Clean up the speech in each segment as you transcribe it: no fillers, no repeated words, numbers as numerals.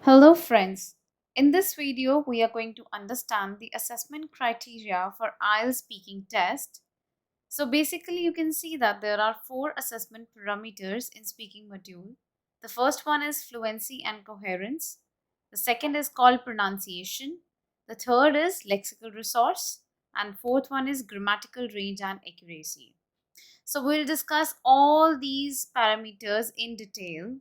Hello friends, in this video we are going to understand the assessment criteria for IELTS speaking test. So basically you can see that there are four assessment parameters in speaking module. The first one is fluency and coherence. The second is called pronunciation. The third is lexical resource. And fourth one is grammatical range and accuracy. So we'll discuss all these parameters in detail.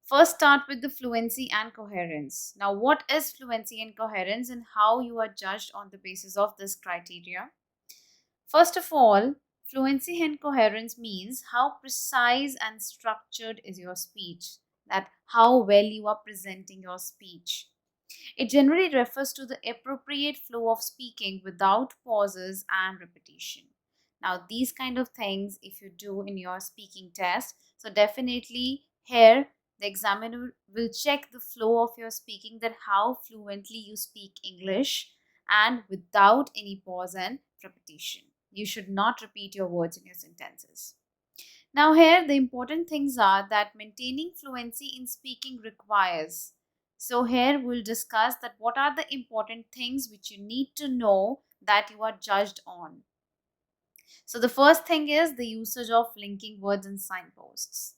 First, start with the fluency and coherence. Now, what is fluency and coherence and how you are judged on the basis of this criteria? First of all, fluency and coherence means how precise and structured is your speech, that how well you are presenting your speech. It generally refers to the appropriate flow of speaking without pauses and repetition. Now, these kind of things, if you do in your speaking test, so definitely here the examiner will check the flow of your speaking, that how fluently you speak English and without any pause and repetition. You should not repeat your words in your sentences. Now, here the important things are that maintaining fluency in speaking requires. So, here we'll discuss that what are the important things which you need to know that you are judged on. So, the first thing is the usage of linking words and signposts.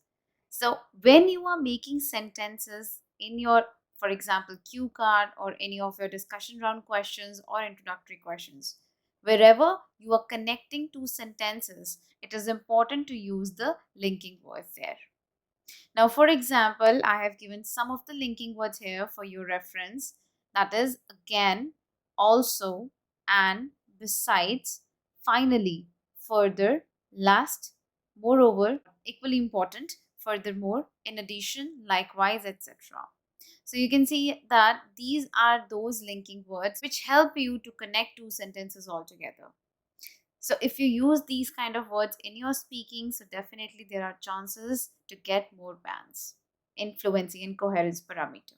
So, when you are making sentences in your, for example, cue card or any of your discussion round questions or introductory questions, wherever you are connecting two sentences, it is important to use the linking words there. Now, for example, I have given some of the linking words here for your reference. That is again, also, and, besides, finally, further, last, moreover, equally important, furthermore, in addition, likewise, etc. So you can see that these are those linking words which help you to connect two sentences all together. So if you use these kind of words in your speaking, so definitely there are chances to get more bands in fluency and coherence parameter.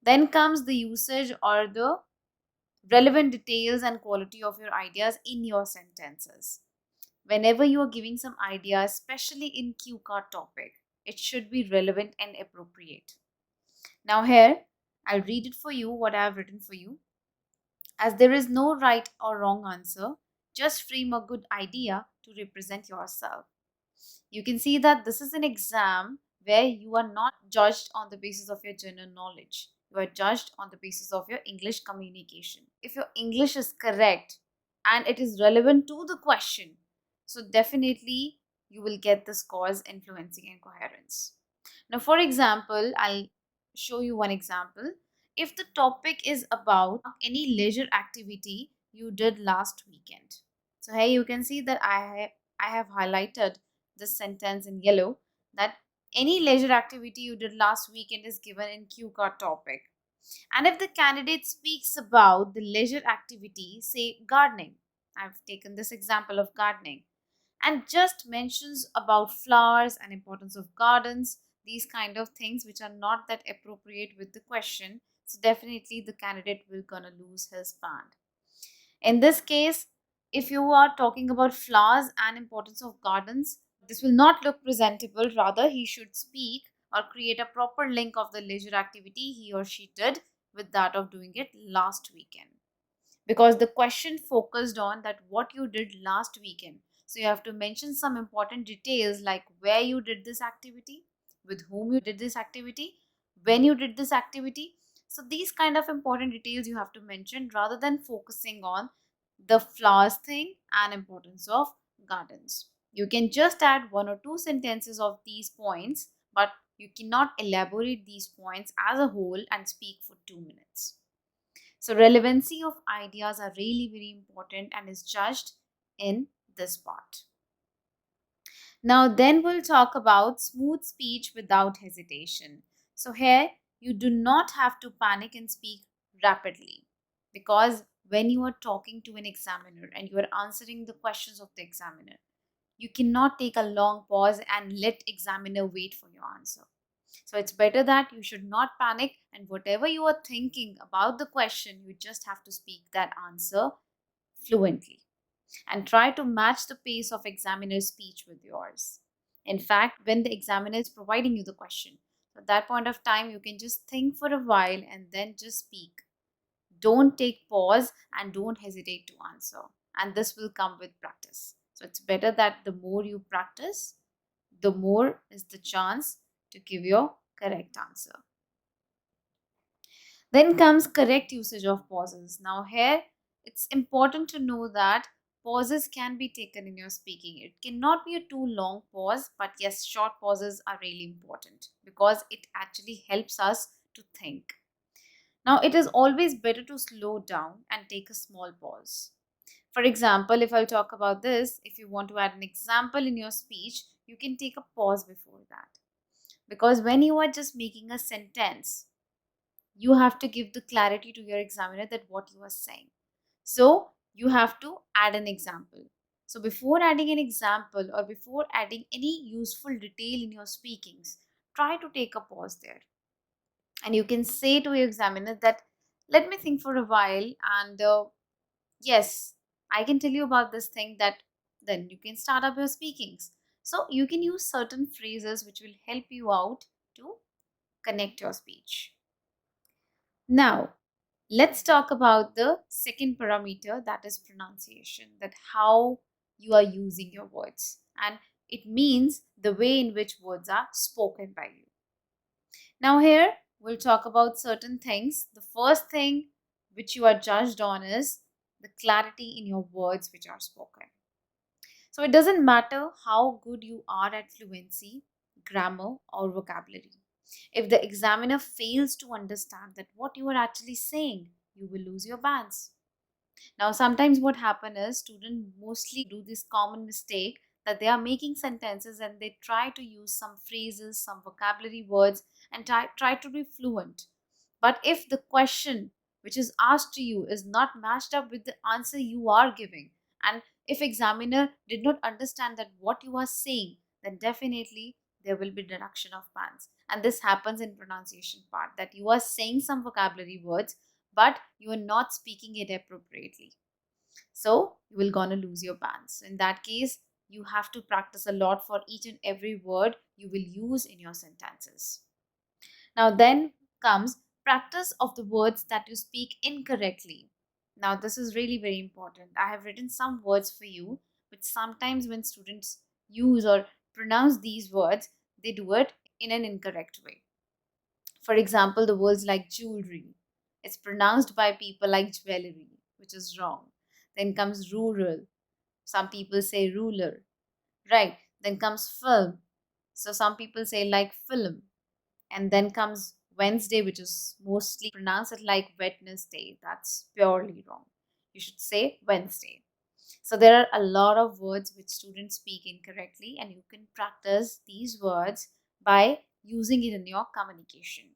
Then comes the usage or the relevant details and quality of your ideas in your sentences. Whenever you are giving some ideas, especially in cue card topic, it should be relevant and appropriate. Now here, I'll read it for you, what I have written for you. As there is no right or wrong answer, just frame a good idea to represent yourself. You can see that this is an exam where you are not judged on the basis of your general knowledge. You are judged on the basis of your English communication. If your English is correct and it is relevant to the question, so definitely you will get the scores in fluency and coherence. Now, for example, I'll show you one example. If the topic is about any leisure activity you did last weekend. So here you can see that I have highlighted this sentence in yellow, that any leisure activity you did last weekend is given in Q card topic. And if the candidate speaks about the leisure activity, say gardening, I've taken this example of gardening, and just mentions about flowers and importance of gardens, these kind of things which are not that appropriate with the question, so definitely the candidate will gonna lose his band. In this case, if you are talking about flowers and importance of gardens, this will not look presentable. Rather, he should speak or create a proper link of the leisure activity he or she did with that of doing it last weekend. Because the question focused on that what you did last weekend. So you have to mention some important details like where you did this activity, with whom you did this activity, when you did this activity. So these kind of important details you have to mention rather than focusing on the flowers thing and importance of gardens. You can just add one or two sentences of these points, but you cannot elaborate these points as a whole and speak for 2 minutes. So relevancy of ideas are really very important and is judged in this part. Now then we'll talk about smooth speech without hesitation. So here you do not have to panic and speak rapidly, because when you are talking to an examiner and you are answering the questions of the examiner, you cannot take a long pause and let examiner wait for your answer. So it's better that you should not panic, and whatever you are thinking about the question, you just have to speak that answer fluently and try to match the pace of examiner's speech with yours. In fact, when the examiner is providing you the question, So at that point of time, you can just think for a while and then just speak. Don't take pause and don't hesitate to answer. And this will come with practice. So it's better that the more you practice, the more is the chance to give your correct answer. Then comes correct usage of pauses. Now, here it's important to know that pauses can be taken in your speaking. It cannot be a too long pause, but yes, short pauses are really important because it actually helps us to think. Now, it is always better to slow down and take a small pause. For example, if I'll talk about this, if you want to add an example in your speech, you can take a pause before that. Because when you are just making a sentence, you have to give the clarity to your examiner that what you are saying. So you have to add an example. So before adding an example or before adding any useful detail in your speakings, try to take a pause there. And you can say to your examiner that, let me think for a while, and yes, I can tell you about this thing, that then you can start up your speakings. So you can use certain phrases which will help you out to connect your speech. Now, let's talk about the second parameter, that is pronunciation, that how you are using your words. And it means the way in which words are spoken by you. Now, here we'll talk about certain things. The first thing which you are judged on is the clarity in your words which are spoken. So, it doesn't matter how good you are at fluency, grammar, or vocabulary. If the examiner fails to understand that what you are actually saying, you will lose your bands. Now, sometimes what happens is students mostly do this common mistake that they are making sentences and they try to use some phrases, some vocabulary words, and try to be fluent. But if the question which is asked to you is not matched up with the answer you are giving, and if examiner did not understand that what you are saying, then definitely there will be deduction of bands. And this happens in pronunciation part, that you are saying some vocabulary words but you are not speaking it appropriately, so you will gonna lose your bands. In that case, you have to practice a lot for each and every word you will use in your sentences. Now then comes practice of the words that you speak incorrectly. Now this is really very important. I have written some words for you, which sometimes when students use or pronounce these words, they do it in an incorrect way. For example, the words like jewelry. It's pronounced by people like jewelry, which is wrong. Then comes rural. Some people say ruler. Right. Then comes film. So some people say like film. And then comes Wednesday, which is mostly pronounced it like Wednesday. That's purely wrong. You should say Wednesday. So there are a lot of words which students speak incorrectly, and you can practice these words by using it in your communication.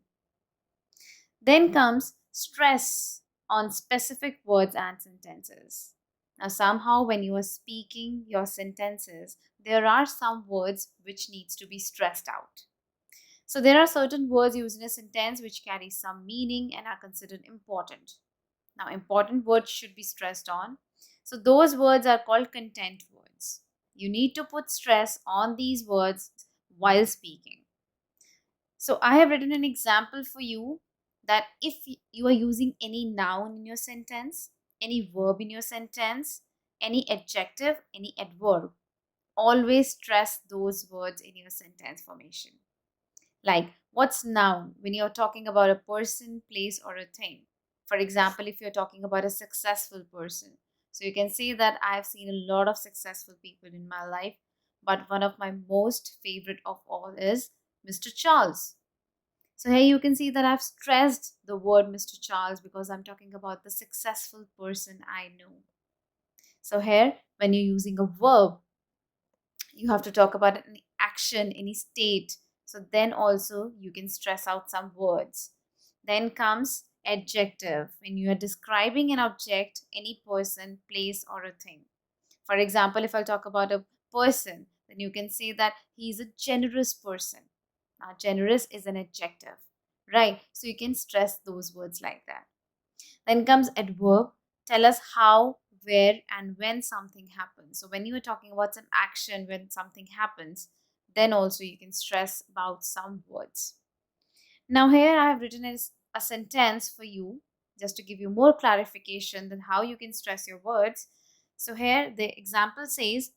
Then comes stress on specific words and sentences. Now, somehow when you are speaking your sentences, there are some words which needs to be stressed out. So there are certain words used in a sentence which carry some meaning and are considered important. Now, important words should be stressed on. So those words are called content words. You need to put stress on these words while speaking. So I have written an example for you, that if you are using any noun in your sentence, any verb in your sentence, any adjective, any adverb, always stress those words in your sentence formation. Like, what's noun when you're talking about a person, place, or a thing? For example, if you're talking about a successful person, so you can see that I've seen a lot of successful people in my life, but one of my most favorite of all is Mr. Charles. So here you can see that I've stressed the word Mr. Charles because I'm talking about the successful person I know. So here, when you're using a verb, you have to talk about any action, any state. So then also you can stress out some words. Then comes adjective, when you are describing an object, any person, place, or a thing. For example, if I talk about a person, then you can say that he is a generous person. Now, generous is an adjective, right? So you can stress those words like that. Then comes adverb. Tell us how, where, and when something happens. So when you are talking about some action, when something happens, then also you can stress about some words. Now here I have written a sentence for you just to give you more clarification than how you can stress your words. So here the example says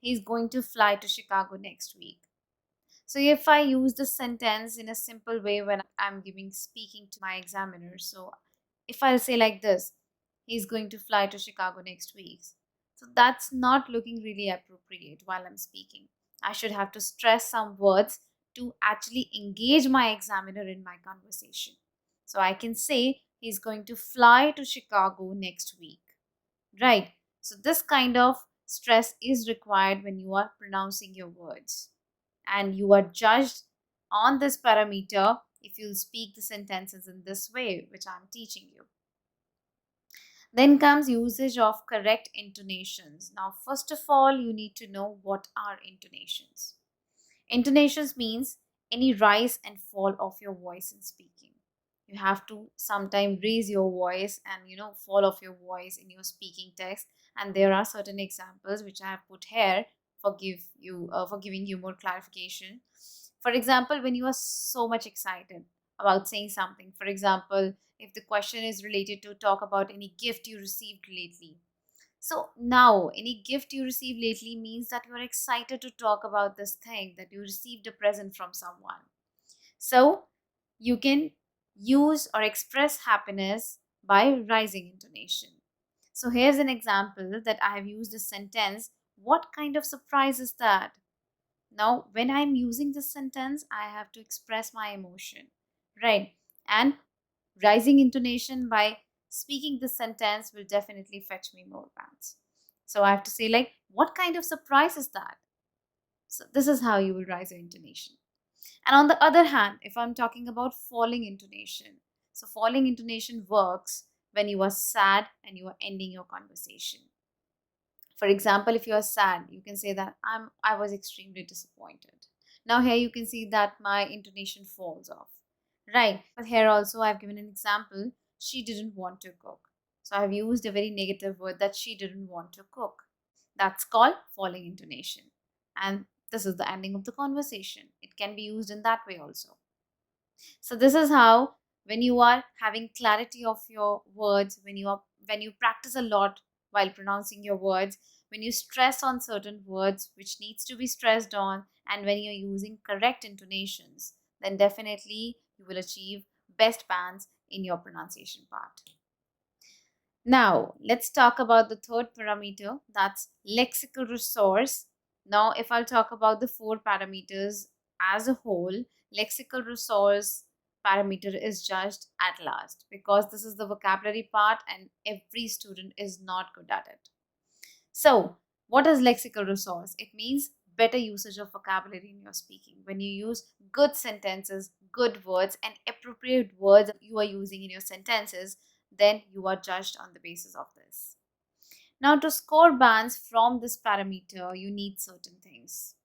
he's going to fly to Chicago next week. So if I use the sentence in a simple way when I'm giving speaking to my examiner, so if I'll say like this, he's going to fly to Chicago next week. So that's not looking really appropriate while I'm speaking. I should have to stress some words to actually engage my examiner in my conversation. So I can say he's going to fly to Chicago next week. Right. So this kind of stress is required when you are pronouncing your words, and you are judged on this parameter if you speak the sentences in this way, which I'm teaching you. Then comes usage of correct intonations. Now, first of all, you need to know what are intonations. Intonations means any rise and fall of your voice in speaking. You have to sometimes raise your voice and fall off your voice in your speaking text. And there are certain examples which I have put here for giving you more clarification. For example, when you are so much excited about saying something, for example, if the question is related to talk about any gift you received lately, so now, any gift you received lately means that you are excited to talk about this thing, that you received a present from someone. So you can use or express happiness by rising intonation. So here's an example that I have used a sentence. What kind of surprise is that? Now, when I'm using this sentence, I have to express my emotion, right? And rising intonation by speaking the sentence will definitely fetch me more pounds. So I have to say, like, what kind of surprise is that? So this is how you will rise your intonation. And on the other hand, if I'm talking about falling intonation, so falling intonation works when you are sad and you are ending your conversation. For example, if you are sad, you can say that I was extremely disappointed. Now here you can see that my intonation falls off. Right. But here also I've given an example. She didn't want to cook. So I've used a very negative word that she didn't want to cook. That's called falling intonation. And this is the ending of the conversation. It can be used in that way also. So this is how, when you are having clarity of your words, when you practice a lot while pronouncing your words, when you stress on certain words which needs to be stressed on, and when you're using correct intonations, then definitely you will achieve best bands in your pronunciation part. Now, let's talk about the third parameter, that's lexical resource. Now, if I'll talk about the four parameters as a whole, lexical resource parameter is judged at last because this is the vocabulary part and every student is not good at it. So, what is lexical resource? It means better usage of vocabulary in your speaking. When you use good sentences, good words, and appropriate words you are using in your sentences, then you are judged on the basis of this. Now, to score bands from this parameter, you need certain things.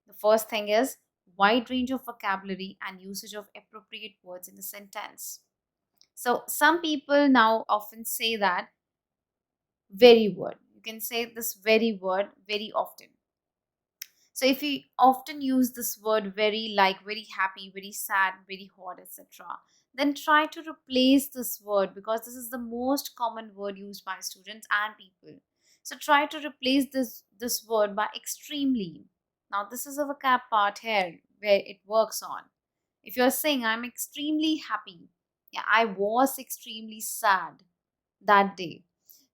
The first thing is wide range of vocabulary and usage of appropriate words in a sentence. So, some people now often say that very word. You can say this very word very often. So if you often use this word very, like very happy, very sad, very hot, etc., then try to replace this word because this is the most common word used by students and people. So try to replace this word by extremely. Now this is a vocab part here where it works on. If you're saying I'm extremely happy, yeah, I was extremely sad that day.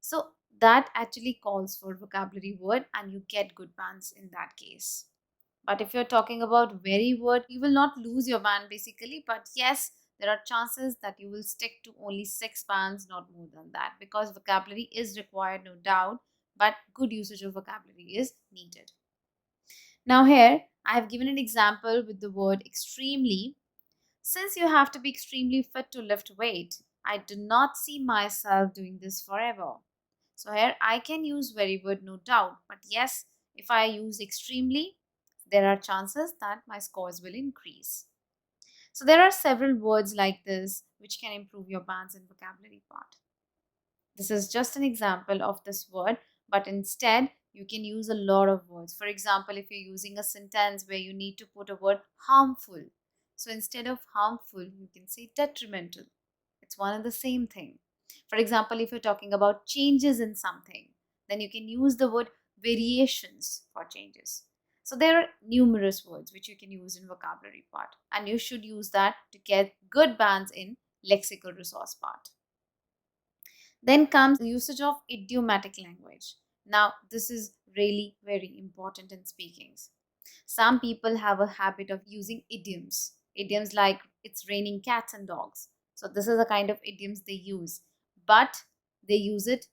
So that actually calls for vocabulary word and you get good bands in that case. But if you're talking about very word, you will not lose your band basically. But yes, there are chances that you will stick to only 6 bands, not more than that, because vocabulary is required, no doubt, but good usage of vocabulary is needed. Now here, I have given an example with the word extremely. Since you have to be extremely fit to lift weight, I do not see myself doing this forever. So here I can use very word, no doubt, but yes, if I use extremely, there are chances that my scores will increase. So there are several words like this which can improve your bands and vocabulary part. This is just an example of this word, but instead you can use a lot of words. For example, if you're using a sentence where you need to put a word harmful, So instead of harmful, you can say detrimental. It's one and the same thing. For example, if you're talking about changes in something, then you can use the word variations for changes. So there are numerous words which you can use in vocabulary part, and you should use that to get good bands in lexical resource part. Then comes the usage of idiomatic language. Now, this is really very important in speakings. Some people have a habit of using idioms. Idioms like it's raining cats and dogs. So, this is the kind of idioms they use, but they use it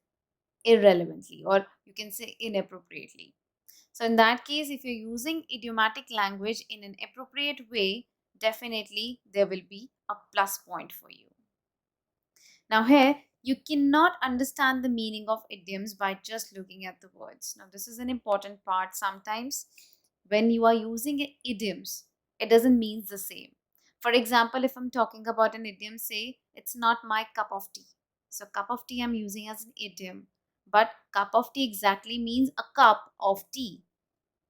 irrelevantly, or you can say inappropriately. So, in that case, if you're using idiomatic language in an appropriate way, definitely there will be a plus point for you. Now, here you cannot understand the meaning of idioms by just looking at the words. Now, this is an important part. Sometimes, when you are using idioms, it doesn't mean the same. For example, if I'm talking about an idiom, say, it's not my cup of tea. So, cup of tea I'm using as an idiom, but cup of tea exactly means a cup of tea.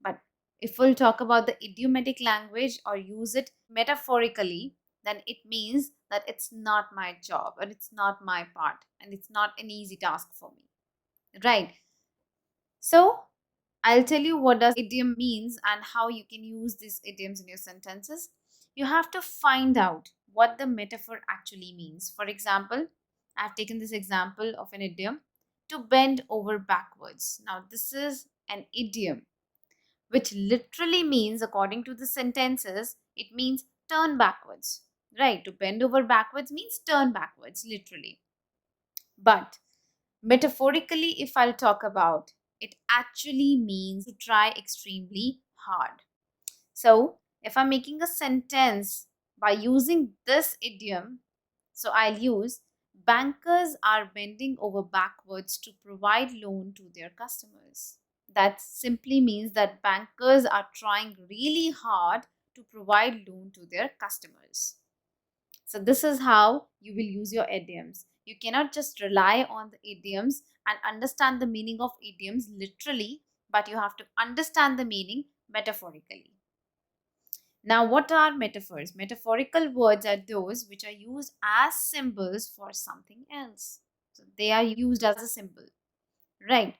But if we'll talk about the idiomatic language or use it metaphorically, then it means that it's not my job or it's not my part and it's not an easy task for me. Right. So I'll tell you what does idiom means and how you can use these idioms in your sentences. You have to find out what the metaphor actually means. For example, I've taken this example of an idiom to bend over backwards. Now, this is an idiom which literally means, according to the sentences, it means turn backwards. Right? To bend over backwards means turn backwards, literally. But metaphorically, if I'll talk about, it actually means to try extremely hard. So, if I'm making a sentence by using this idiom, so I'll use bankers are bending over backwards to provide loan to their customers. That simply means that bankers are trying really hard to provide loan to their customers. So this is how you will use your idioms. You cannot just rely on the idioms and understand the meaning of idioms literally, but you have to understand the meaning metaphorically. Now, what are metaphors? Metaphorical words are those which are used as symbols for something else. So they are used as a symbol, right?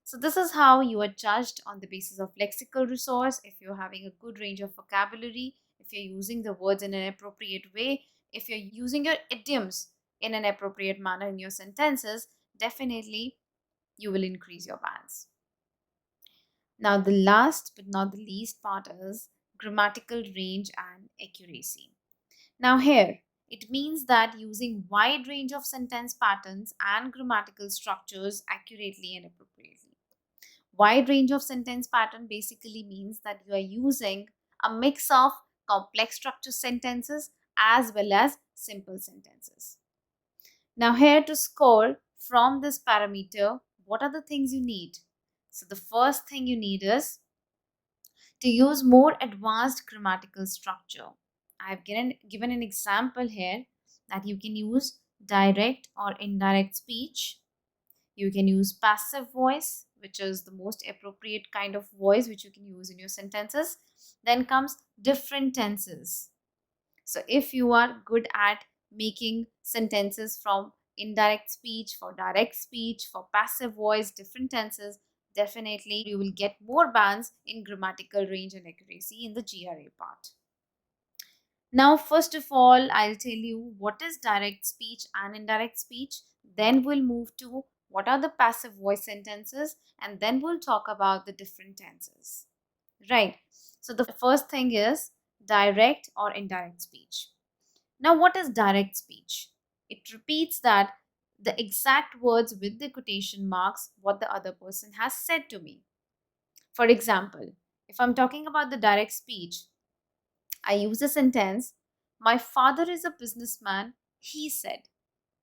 So this is how you are judged on the basis of lexical resource. If you're having a good range of vocabulary, if you're using the words in an appropriate way, if you're using your idioms in an appropriate manner in your sentences, definitely you will increase your bands. Now, the last but not the least part is grammatical range and accuracy. Now, here it means that using wide range of sentence patterns and grammatical structures accurately and appropriately. Wide range of sentence pattern basically means that you are using a mix of complex structure sentences as well as simple sentences. Now, here to score from this parameter, what are the things you need? So, the first thing you need is to use more advanced grammatical structure. I've given an example here that you can use direct or indirect speech. You can use passive voice, which is the most appropriate kind of voice which you can use in your sentences. Then comes different tenses. So if you are good at making sentences from indirect speech, for direct speech, for passive voice, different tenses, definitely you will get more bands in grammatical range and accuracy in the GRA part. Now, first of all, I'll tell you what is direct speech and indirect speech. Then we'll move to what are the passive voice sentences, and then we'll talk about the different tenses. Right. So the first thing is direct or indirect speech. Now, what is direct speech? It repeats that the exact words with the quotation marks what the other person has said to me. For example, if I'm talking about the direct speech, I use a sentence, my father is a businessman, he said.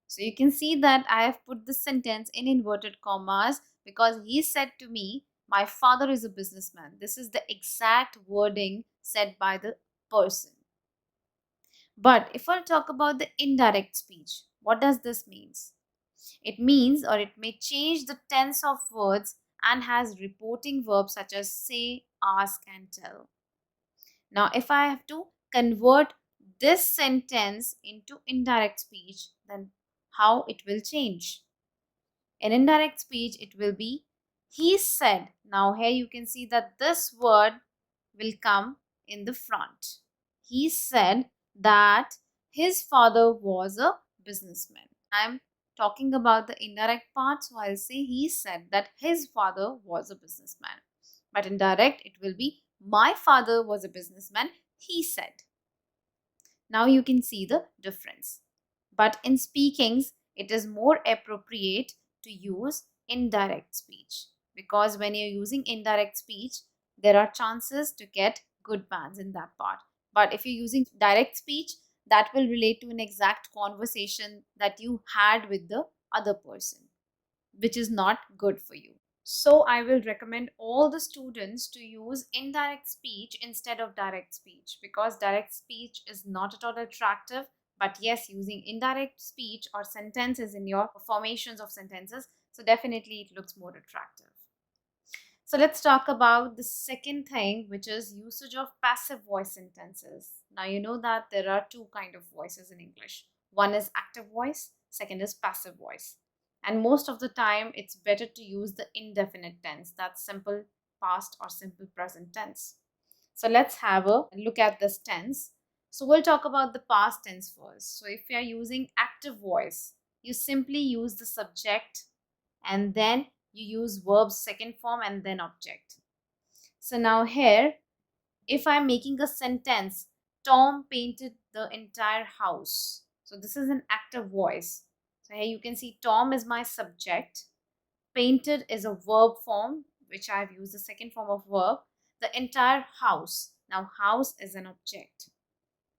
So you can see that I have put this sentence in inverted commas because he said to me, my father is a businessman. This is the exact wording said by the person. But if I talk about the indirect speech, what does this mean? It means or it may change the tense of words and has reporting verbs such as say, ask, and tell. Now, if I have to convert this sentence into indirect speech, then how it will change? In indirect speech, it will be he said. Now here you can see that this word will come in the front. He said that his father was a businessman. I'm talking about the indirect part, so I'll say he said that his father was a businessman. But in direct, it will be my father was a businessman, he said. Now you can see the difference. But in speakings, it is more appropriate to use indirect speech, because when you're using indirect speech, there are chances to get good bands in that part. But if you're using direct speech, that will relate to an exact conversation that you had with the other person, which is not good for you. So I will recommend all the students to use indirect speech instead of direct speech, because direct speech is not at all attractive. But yes, using indirect speech or sentences in your formations of sentences, so definitely it looks more attractive. So let's talk about the second thing, which is usage of passive voice sentences. Now you know that there are two kind of voices in English. One is active voice, second is passive voice. And most of the time, it's better to use the indefinite tense, that's simple past or simple present tense. So let's have a look at this tense. So we'll talk about the past tense first. So if you are using active voice, you simply use the subject and then you use verb's second form and then object. So now here, if I'm making a sentence, Tom painted the entire house. So this is an active voice. So here you can see Tom is my subject. Painted is a verb form, which I've used the second form of verb. The entire house. Now house is an object.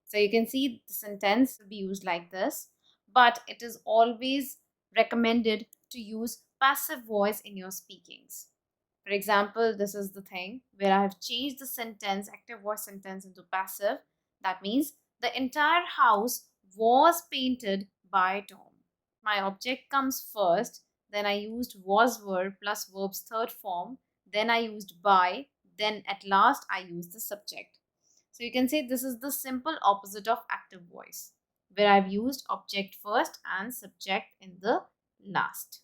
So you can see the sentence will be used like this, but it is always recommended to use passive voice in your speakings. For example, this is the thing where I have changed the sentence, active voice sentence, into passive. That means the entire house was painted by Tom. My object comes first, then I used was verb plus verb's third form, then I used by, then at last I used the subject. So you can say this is the simple opposite of active voice, where I've used object first and subject in the last.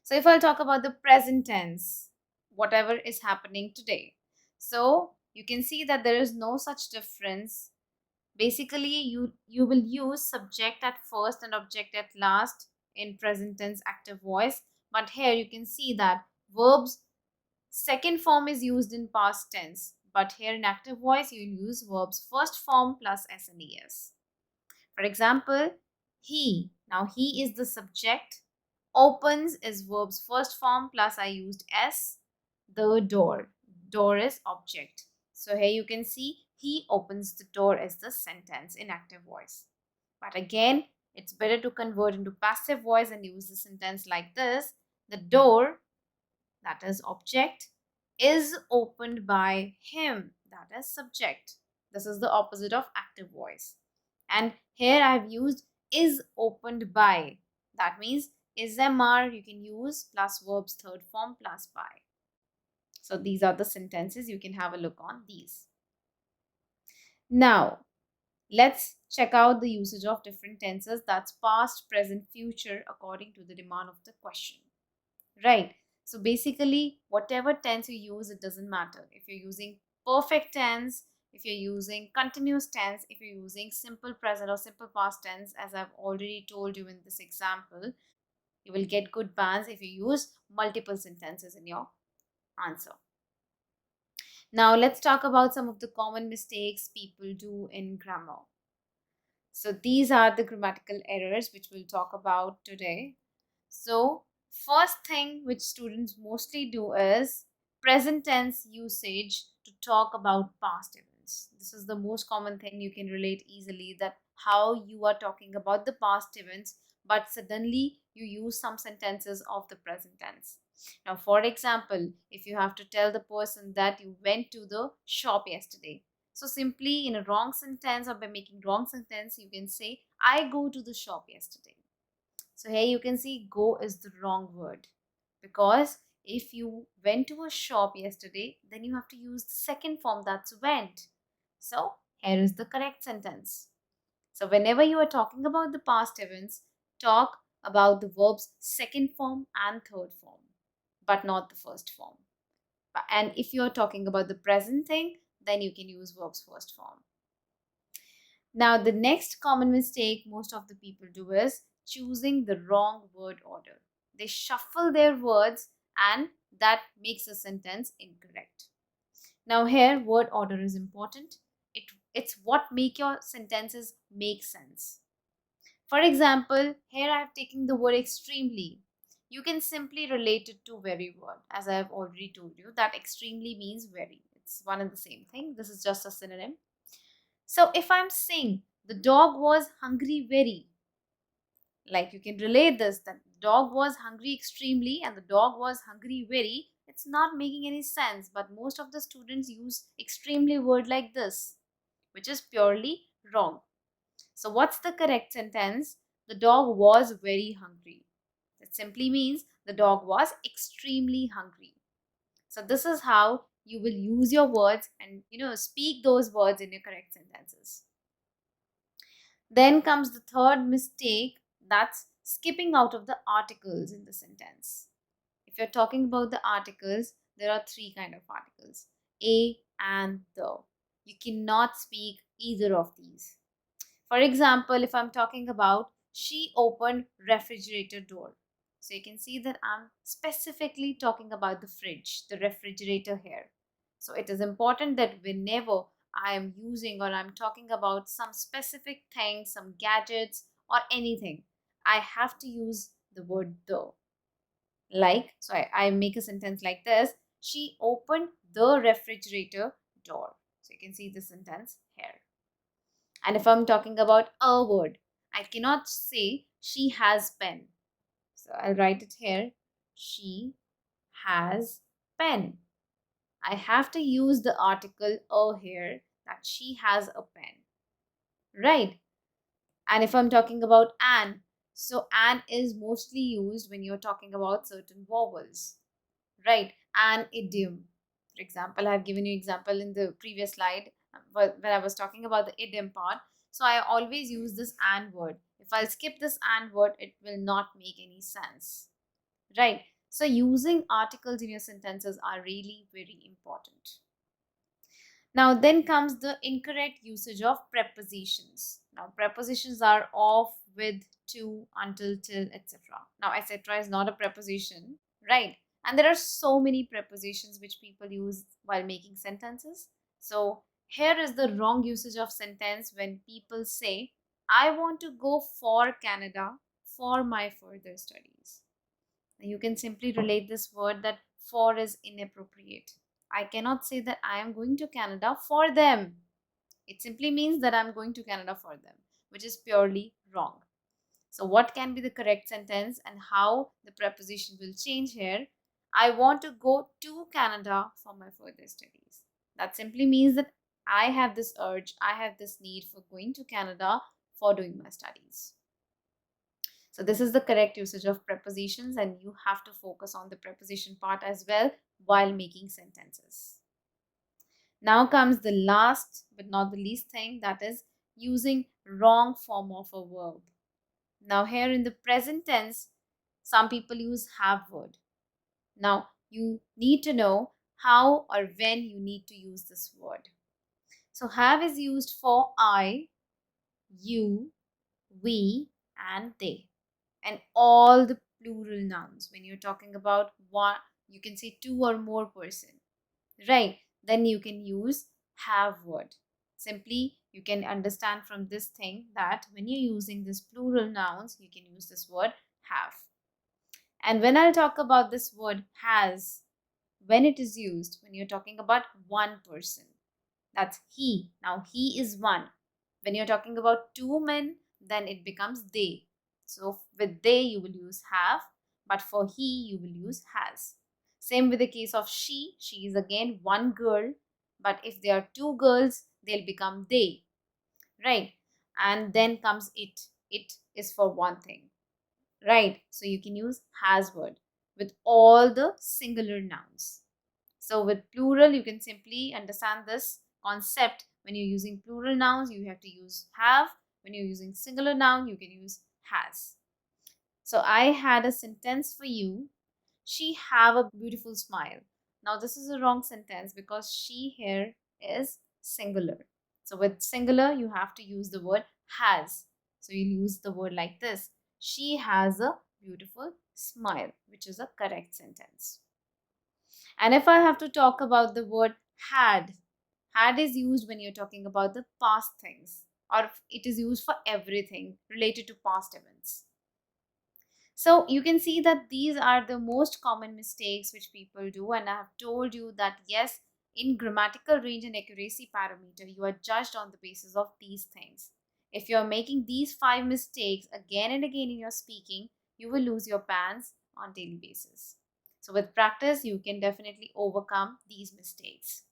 So if I'll talk about the present tense, whatever is happening today. So you can see that there is no such difference. Basically, you will use subject at first and object at last in present tense active voice. But here you can see that verbs second form is used in past tense, but here in active voice you use verbs first form plus s and es. For example, he. Now he is the subject. Opens is verb's first form plus I used s. The door. Door is object. So here you can see he opens the door as the sentence in active voice. But again, it's better to convert into passive voice and use the sentence like this. The door, that is object, is opened by him, that is subject. This is the opposite of active voice. And here I've used is opened by. That means is mr you can use plus verb's third form plus by. So these are the sentences. You can have a look on these. Now let's check out the usage of different tenses, that's past, present, future, according to the demand of the question. Right. So basically, whatever tense you use, it doesn't matter. If you're using perfect tense, if you're using continuous tense, if you're using simple present or simple past tense, as I've already told you in this example, you will get good bands if you use multiple sentences in your answer. Now, let's talk about some of the common mistakes people do in grammar. So these are the grammatical errors which we'll talk about today. So first thing which students mostly do is present tense usage to talk about past events. This is the most common thing you can relate easily, that how you are talking about the past events, but suddenly you use some sentences of the present tense. Now, for example, if you have to tell the person that you went to the shop yesterday, so simply in a wrong sentence or by making wrong sentence, you can say, I go to the shop yesterday. So here you can see go is the wrong word, because if you went to a shop yesterday, then you have to use the second form, that's went. So here is the correct sentence. So whenever you are talking about the past events, talk about the verb's second form and third form, but not the first form. And if you're talking about the present thing, then you can use verb's first form. Now, the next common mistake most of the people do is choosing the wrong word order. They shuffle their words and that makes a sentence incorrect. Now, here word order is important. It's what make your sentences make sense. For example, here I have taken the word extremely. You can simply relate it to very word. As I have already told you, that extremely means very. It's one and the same thing. This is just a synonym. So if I'm saying the dog was hungry very, like you can relate this that the dog was hungry extremely and the dog was hungry very, it's not making any sense. But most of the students use extremely word like this, which is purely wrong. So what's the correct sentence? The dog was very hungry. It simply means the dog was extremely hungry. So this is how you will use your words and speak those words in your correct sentences. Then comes the third mistake, that's skipping out of the articles in the sentence. If you're talking about the articles, there are three kind of articles: a and the. You cannot speak either of these. For example, if I'm talking about she opened refrigerator door. So you can see that I'm specifically talking about the fridge, the refrigerator here. So it is important that whenever I am using or I'm talking about some specific thing, some gadgets or anything, I have to use the word the. Like, so I make a sentence like this: she opened the refrigerator door. So you can see the sentence here. And if I'm talking about a word, I cannot say she has pen. So I'll write it here. She has pen. I have to use the article a here, that she has a pen. Right? And if I'm talking about an, so an is mostly used when you're talking about certain vowels. Right? An idiom. For example, I've given you example in the previous slide when I was talking about the idiom part. So I always use this and word. If I'll skip this and word, it will not make any sense. Right? So using articles in your sentences are really very important. Now then comes the incorrect usage of prepositions. Now prepositions are of, with, to, until, till, etc. Now etc. is not a preposition, right? And there are so many prepositions which people use while making sentences. So here is the wrong usage of sentence when people say, I want to go for Canada for my further studies. You can simply relate this word that for is inappropriate. I cannot say that I am going to Canada for them. It simply means that I'm going to Canada for them, which is purely wrong. So what can be the correct sentence and how the preposition will change here? I want to go to Canada for my further studies. That simply means that I have this urge, I have this need for going to Canada for doing my studies. So this is the correct usage of prepositions, and you have to focus on the preposition part as well while making sentences. Now comes the last but not the least thing, that is using wrong form of a verb. Now here in the present tense, some people use have word. Now you need to know how or when you need to use this word. So have is used for I, you, we and they, and all the plural nouns. When you're talking about one, you can say two or more person, right? Then you can use have word. Simply you can understand from this thing that when you're using this plural nouns, you can use this word have. And when I'll talk about this word has, when it is used when you're talking about one person, that's he. Now he is one. When you're talking about two men, then it becomes they. So with they you will use have, but for he you will use has. Same with the case of she. She is again one girl, but if there are two girls, they'll become they, right? And then comes it. It is for one thing, right? So you can use has word with all the singular nouns. So with plural, you can simply understand this concept. When you're using plural nouns, you have to use have. When you're using singular noun, you can use has. So I had a sentence for you. She have a beautiful smile. Now this is a wrong sentence because she here is singular. So with singular, you have to use the word has. So you'll use the word like this. She has a beautiful smile, which is a correct sentence. And if I have to talk about the word had is used when you're talking about the past things, or it is used for everything related to past events. So you can see that these are the most common mistakes which people do, and I have told you that yes, in grammatical range and accuracy parameter, you are judged on the basis of these things. If you are making these 5 mistakes again and again in your speaking, you will lose your pants on daily basis. So with practice, you can definitely overcome these mistakes.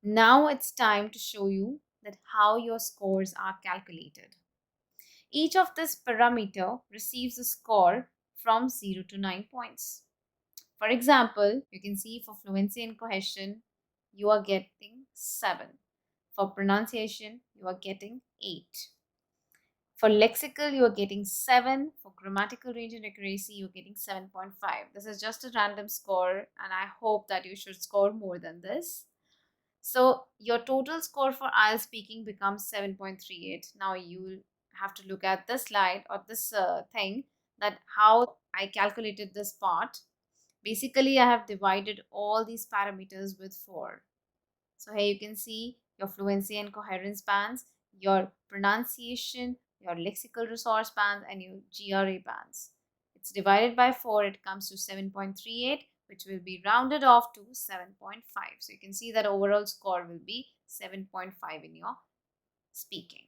Now it's time to show you that how your scores are calculated. Each of this parameter receives a score from 0 to 9 points. For example, you can see for fluency and cohesion, you are getting 7. For pronunciation, you are getting 8. For lexical, you are getting 7. For grammatical range and accuracy, you're getting 7.5. This is just a random score, and I hope that you should score more than this. So your total score for IELTS speaking becomes 7.38. Now you have to look at this slide or this thing, that how I calculated this part. Basically, I have divided all these parameters with 4. So here you can see your fluency and coherence bands, your pronunciation, your lexical resource bands, and your GRA bands. It's divided by 4, it comes to 7.38, which will be rounded off to 7.5. So you can see that overall score will be 7.5 in your speaking.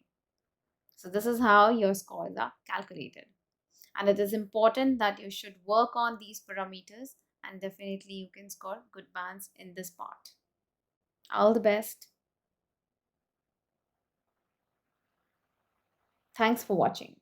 So this is how your scores are calculated. And it is important that you should work on these parameters, and definitely you can score good bands in this part. All the best. Thanks for watching.